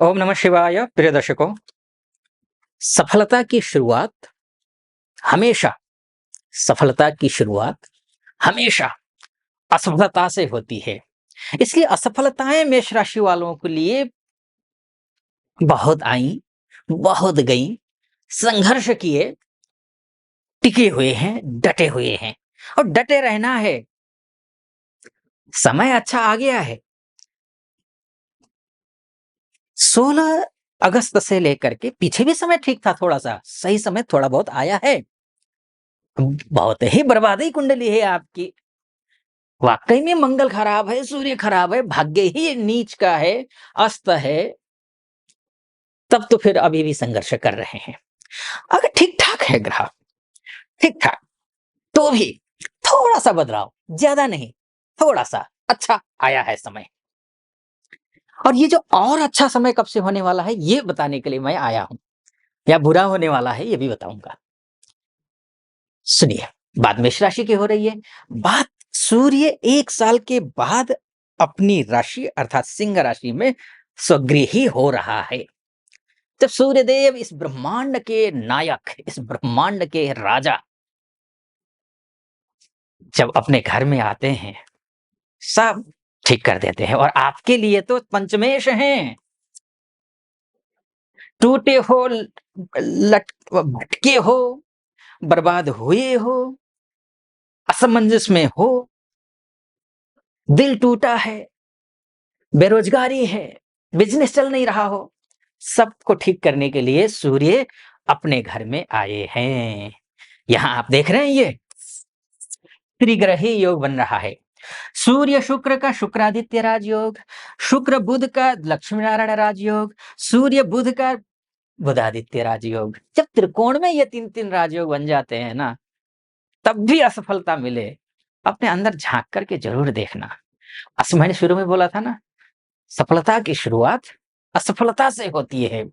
ओम नमः शिवाय। प्रिय दर्शकों, सफलता की शुरुआत हमेशा सफलता की शुरुआत हमेशा असफलता से होती है। इसलिए असफलताएं मेष राशि वालों के लिए बहुत आई, बहुत गई, संघर्ष किए, टिके हुए हैं, डटे हुए हैं और डटे रहना है। समय अच्छा आ गया है। 16 अगस्त से लेकर के पीछे भी समय ठीक था, थोड़ा सा सही समय थोड़ा बहुत आया है। बहुत ही बर्बादी कुंडली है आपकी। वाकई में मंगल खराब है, सूर्य खराब है, भाग्य ही नीच का है, अस्त है। तब तो फिर अभी भी संघर्ष कर रहे हैं। अगर ठीक ठाक है ग्रह, ठीक ठाक, तो भी थोड़ा सा बदलाव, ज्यादा नहीं, थोड़ा सा अच्छा आया है समय। और ये जो और अच्छा समय कब से होने वाला है ये बताने के लिए मैं आया हूं, या बुरा होने वाला है ये भी बताऊंगा। सुनिए, बात मेष राशि की हो रही है। बात सूर्य 1 साल के बाद अपनी राशि अर्थात सिंह राशि में स्वगृही हो रहा है। जब सूर्यदेव इस ब्रह्मांड के नायक, इस ब्रह्मांड के राजा जब अपने घर में आते हैं, सब ठीक कर देते हैं। और आपके लिए तो पंचमेश हैं। टूटे हो, भटके हो, बर्बाद हुए हो, असमंजस में हो, दिल टूटा है, बेरोजगारी है, बिजनेस चल नहीं रहा हो, सबको ठीक करने के लिए सूर्य अपने घर में आए हैं। यहां आप देख रहे हैं ये त्रिग्रही योग बन रहा है। सूर्य शुक्र का शुक्रादित्य राजयोग, शुक्र बुध का लक्ष्मी नारायण राजयोग, सूर्य बुध का बुधादित्य राजयोग। जब त्रिकोण में ये तीन तीन राजयोग बन जाते हैं ना, तब भी असफलता मिले, अपने अंदर झांक करके जरूर देखना। मैंने शुरू में बोला था ना, सफलता की शुरुआत असफलता से होती है।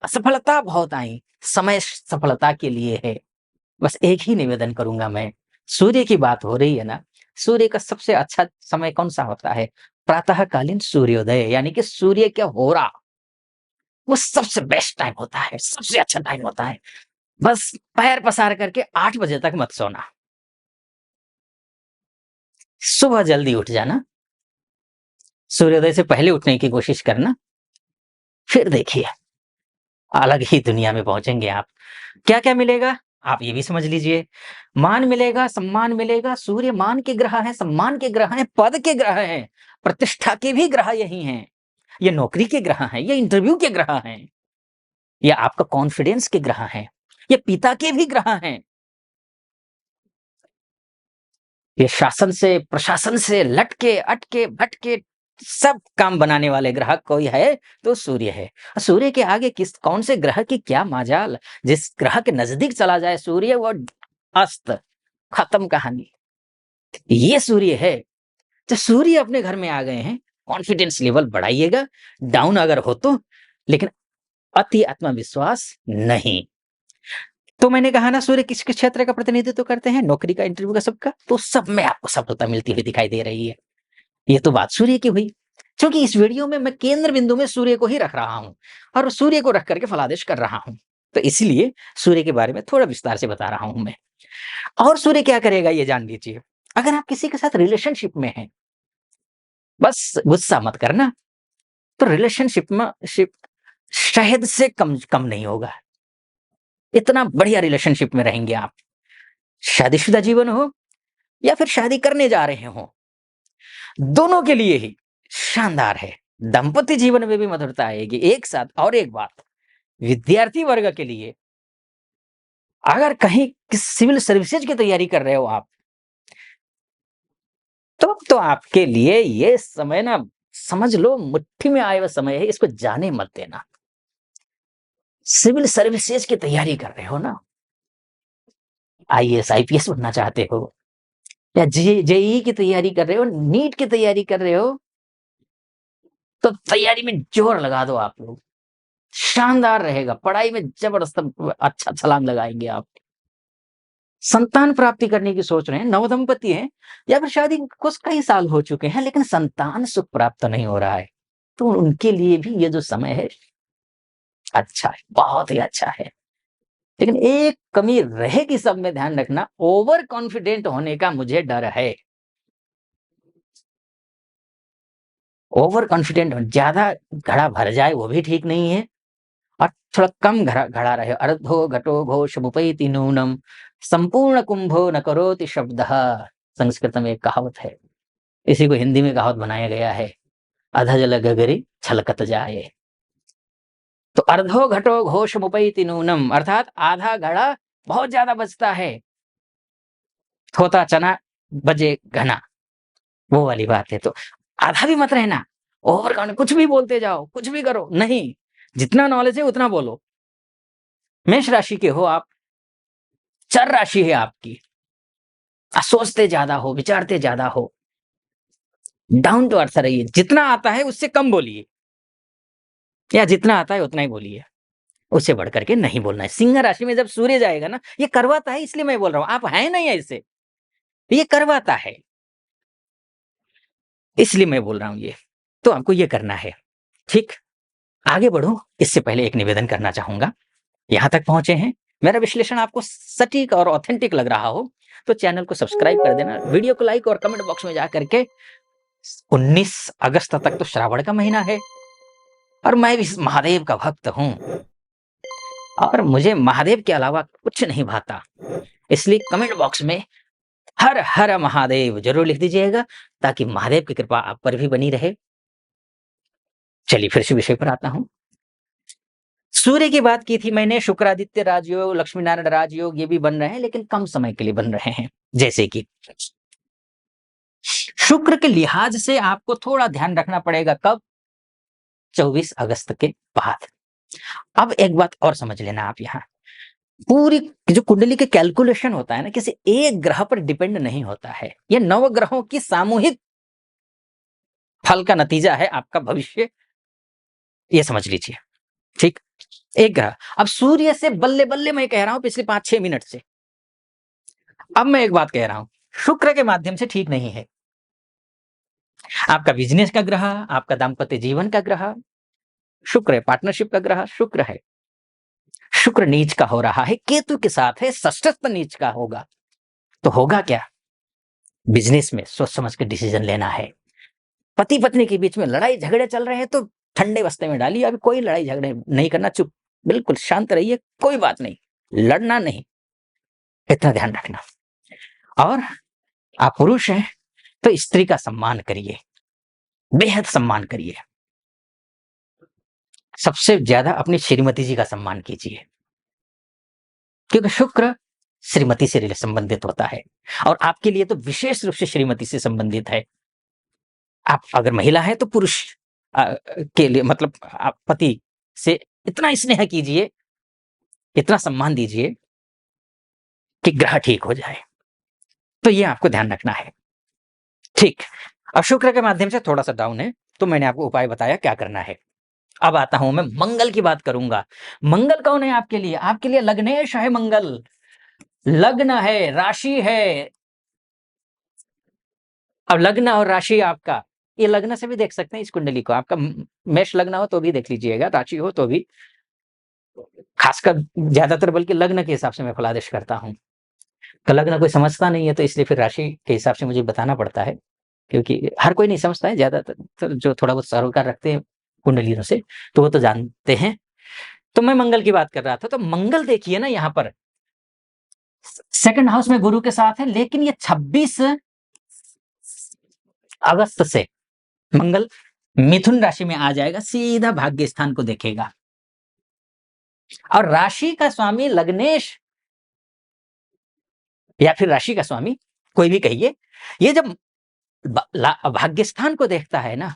असफलता बहुत आई, समय सफलता के लिए है। बस एक ही निवेदन करूंगा मैं। सूर्य की बात हो रही है ना, सूर्य का सबसे अच्छा समय कौन सा होता है? प्रातःकालीन सूर्योदय, यानी कि सूर्य क्या हो रहा, वो सबसे बेस्ट टाइम होता है, सबसे अच्छा टाइम होता है। बस पैर पसार करके 8 बजे तक मत सोना, सुबह जल्दी उठ जाना, सूर्योदय से पहले उठने की कोशिश करना। फिर देखिए, अलग ही दुनिया में पहुंचेंगे आप। क्या क्या मिलेगा आप ये भी समझ लीजिए। मान मिलेगा, सम्मान मिलेगा। सूर्य मान के ग्रह है, सम्मान के ग्रह है, पद के ग्रह है, प्रतिष्ठा के भी ग्रह यही हैं। ये नौकरी के ग्रह हैं, ये इंटरव्यू के ग्रह हैं, ये आपका कॉन्फिडेंस के ग्रह हैं, ये पिता के भी ग्रह हैं। ये शासन से, प्रशासन से लटके अटके भटके सब काम बनाने वाले ग्रह कोई है तो सूर्य है। सूर्य के आगे किस कौन से ग्रह की क्या माजाल। जिस ग्रह के नजदीक चला जाए सूर्य, वो अस्त, खत्म कहानी। ये सूर्य है। जब सूर्य अपने घर में आ गए हैं, कॉन्फिडेंस लेवल बढ़ाइएगा, डाउन अगर हो तो, लेकिन अति आत्मविश्वास नहीं। तो मैंने कहा ना, सूर्य किस किस क्षेत्र का प्रतिनिधित्व करते हैं? नौकरी का, इंटरव्यू का, सबका। तो सब में आपको सफलता मिलती हुई दिखाई दे रही है। ये तो बात सूर्य की हुई। क्योंकि इस वीडियो में मैं केंद्र बिंदु में सूर्य को ही रख रहा हूं और सूर्य को रख करके फलादेश कर रहा हूं, तो इसलिए सूर्य के बारे में थोड़ा विस्तार से बता रहा हूं मैं। और सूर्य क्या करेगा ये जान लीजिए। अगर आप किसी के साथ रिलेशनशिप में हैं, बस गुस्सा मत करना, तो रिलेशनशिप में शिप शहद से कम कम नहीं होगा। इतना बढ़िया रिलेशनशिप में रहेंगे आप। शादीशुदा जीवन हो या फिर शादी करने जा रहे हो, दोनों के लिए ही शानदार है। दाम्पत्य जीवन में भी मधुरता आएगी एक साथ। और एक बात, विद्यार्थी वर्ग के लिए, अगर कहीं सिविल सर्विसेज की तैयारी कर रहे हो आप, तो आपके लिए ये समय ना, समझ लो मुट्ठी में आए हुआ समय है, इसको जाने मत देना। सिविल सर्विसेज की तैयारी कर रहे हो ना, आईएएस आईपीएस बनना चाहते हो, या जेई की तैयारी कर रहे हो, नीट की तैयारी कर रहे हो, तो तैयारी में जोर लगा दो आप लोग। शानदार रहेगा, पढ़ाई में जबरदस्त अच्छा छलांग लगाएंगे आप। संतान प्राप्ति करने की सोच रहे हैं, नवदंपति हैं, या फिर शादी कुछ कई साल हो चुके हैं लेकिन संतान सुख प्राप्त नहीं हो रहा है, तो उनके लिए भी ये जो समय है अच्छा है, बहुत ही अच्छा है। लेकिन एक कमी रहेगी सब में, ध्यान रखना, ओवर कॉन्फिडेंट होने का मुझे डर है। ओवर कॉन्फिडेंट ज़्यादा घड़ा भर जाए वो भी ठीक नहीं है, और थोड़ा कम घड़ा घड़ा रहे। अर्धो घटो घोषमुपैति नूनम संपूर्ण कुंभो न करोति शब्दः, संस्कृत में एक कहावत है। इसी को हिंदी में कहावत बनाया गया है, अधः जल गगरी छलकत जाए। तो अर्धो घटो घोषमुपैति नूनम, अर्थात आधा घड़ा बहुत ज्यादा बचता है, थोथा चना बजे घना, वो वाली बात है। तो आधा भी मत रहना, ओवर कॉन्फिडेंट कुछ भी बोलते जाओ, कुछ भी करो नहीं, जितना नॉलेज है उतना बोलो। मेष राशि के हो आप, चर राशि है आपकी, सोचते ज्यादा हो, विचारते ज्यादा हो, डाउन टू अर्थ रहिए, जितना आता है उससे कम बोलिए, या जितना आता है उतना ही बोलिए, उससे बढ़ करके नहीं बोलना है। सिंह राशि में जब सूर्य जाएगा ना, ये करवाता है, इसलिए मैं बोल रहा हूं, आप हैं नहीं ऐसे, ये करवाता है, इसलिए मैं बोल रहा हूं ये। तो आपको ये करना है, ठीक। आगे बढ़ो, इससे पहले एक निवेदन करना चाहूंगा। यहां तक पहुंचे हैं, मेरा विश्लेषण आपको सटीक और ऑथेंटिक लग रहा हो तो चैनल को सब्सक्राइब कर देना, वीडियो को लाइक और कमेंट बॉक्स में जा करके, 19 अगस्त तक तो श्रावण का महीना है, और मैं भी महादेव का भक्त हूं, और मुझे महादेव के अलावा कुछ नहीं भाता, इसलिए कमेंट बॉक्स में हर हर महादेव जरूर लिख दीजिएगा, ताकि महादेव की कृपा आप पर भी बनी रहे। चलिए फिर से विषय पर आता हूं। सूर्य की बात की थी मैंने, शुक्रादित्य राजयोग, लक्ष्मी नारायण राजयोग, ये भी बन रहे हैं, लेकिन कम समय के लिए बन रहे हैं। जैसे कि शुक्र के लिहाज से आपको थोड़ा ध्यान रखना पड़ेगा, कब? 24 अगस्त के बाद। अब एक बात और समझ लेना आप, यहाँ पूरी जो कुंडली के कैलकुलेशन होता है ना, किसी एक ग्रह पर डिपेंड नहीं होता है, ये 9 ग्रहों की सामूहिक फल का नतीजा है आपका भविष्य, ये समझ लीजिए, ठीक। एक ग्रह, अब सूर्य से बल्ले बल्ले मैं कह रहा हूं पिछले 5-6 मिनट से। अब मैं एक बात कह रहा हूं, शुक्र के माध्यम से ठीक नहीं है। आपका बिजनेस का ग्रह, आपका दाम्पत्य जीवन का ग्रह शुक्र है, पार्टनरशिप का ग्रह शुक्र है। शुक्र नीच का हो रहा है, केतु के साथ है, षष्ठस्थ नीच का होगा। तो होगा क्या? बिजनेस में सोच समझ के डिसीजन लेना है। पति पत्नी के बीच में लड़ाई झगड़े चल रहे हैं तो ठंडे बस्ते में डालिए, अभी कोई लड़ाई झगड़े नहीं करना, चुप बिल्कुल शांत रहिए, कोई बात नहीं, लड़ना नहीं, इतना ध्यान रखना। और आप पुरुष हैं तो स्त्री का सम्मान करिए, बेहद सम्मान करिए, सबसे ज्यादा अपनी श्रीमती जी का सम्मान कीजिए, क्योंकि शुक्र श्रीमती से संबंधित होता है, और आपके लिए तो विशेष रूप से श्रीमती से संबंधित है। आप अगर महिला है तो पुरुष के लिए, मतलब आप पति से इतना स्नेह कीजिए, इतना सम्मान दीजिए कि ग्रह ठीक हो जाए। तो ये आपको ध्यान रखना है, ठीक। अब शुक्र के माध्यम से थोड़ा सा डाउन है, तो मैंने आपको उपाय बताया क्या करना है। अब आता हूं मैं मंगल की बात करूंगा। मंगल कौन है आपके लिए? आपके लिए लग्नेश है मंगल, लग्न है, राशि है। अब लग्न और राशि आपका, ये लग्न से भी देख सकते हैं इस कुंडली को, आपका मेष लग्न हो तो भी देख लीजिएगा, राशि हो तो भी, खासकर ज्यादातर बल्कि लग्न के हिसाब से मैं फलादेश करता हूँ। तो लग्न कोई समझता नहीं है, तो इसलिए फिर राशि के हिसाब से मुझे बताना पड़ता है, क्योंकि हर कोई नहीं समझता है, ज्यादातर जो थोड़ा बहुत सरोकार रखते हैं कुंडलियों से तो वो तो जानते हैं। तो मैं मंगल की बात कर रहा था, तो मंगल देखिए ना, यहाँ पर सेकंड हाउस में गुरु के साथ है, लेकिन ये 26 अगस्त से मंगल मिथुन राशि में आ जाएगा, सीधा भाग्य स्थान को देखेगा, और राशि का स्वामी लग्नेश या फिर राशि का स्वामी कोई भी कहिए, ये जब भाग्य स्थान को देखता है ना,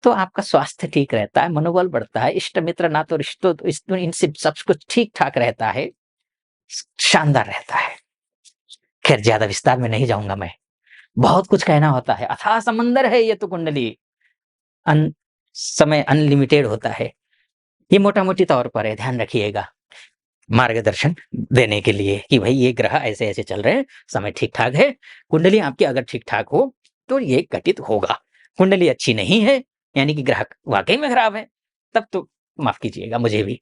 तो आपका स्वास्थ्य ठीक रहता है, मनोबल बढ़ता है, इष्ट मित्र ना तो रिश्तों इनसे सब कुछ ठीक ठाक रहता है, शानदार रहता है। खैर ज्यादा विस्तार में नहीं जाऊंगा मैं, बहुत कुछ कहना होता है, अथाह समंदर है ये तो कुंडली, समय अनलिमिटेड होता है। ये मोटा मोटी तौर पर है, ध्यान रखिएगा, मार्गदर्शन देने के लिए कि भाई ये ग्रह ऐसे ऐसे चल रहे हैं, समय ठीक ठाक है। कुंडली आपकी अगर ठीक ठाक हो तो ये घटित होगा, कुंडली अच्छी नहीं है यानी कि ग्रह वाकई में खराब है, तब तो माफ कीजिएगा मुझे भी,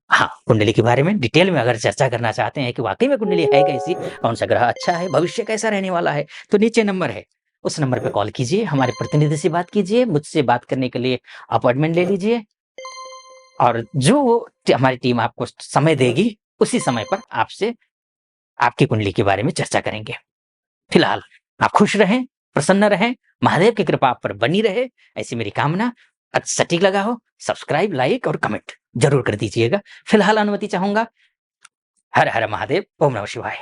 हाँ, कुंडली के बारे में डिटेल में अगर चर्चा करना चाहते हैं कि वाक़ई में कुंडली है कैसी, कौन-सा ग्रह अच्छा है, भविष्य कैसा रहने वाला है, तो नीचे नंबर है। उस नंबर पे कॉल कीजिए, हमारे प्रतिनिधि से बात कीजिए, मुझसे बात करने के लिए अपॉइंटमेंट ले लीजिए और जो वो हमारी टीम आपको समय देगी, उसी समय पर आपसे आपकी कुंडली के बारे में चर्चा करेंगे। फिलहाल आप खुश रहें, प्रसन्न रहें, महादेव की कृपा आप पर बनी रहे, ऐसी मेरी कामना। सटीक लगा हो, सब्सक्राइब, लाइक और कमेंट ज़रूर कर दीजिएगा। फिलहाल अनुमति चाहूँगा। हर हर महादेव, ओम नमः शिवाय।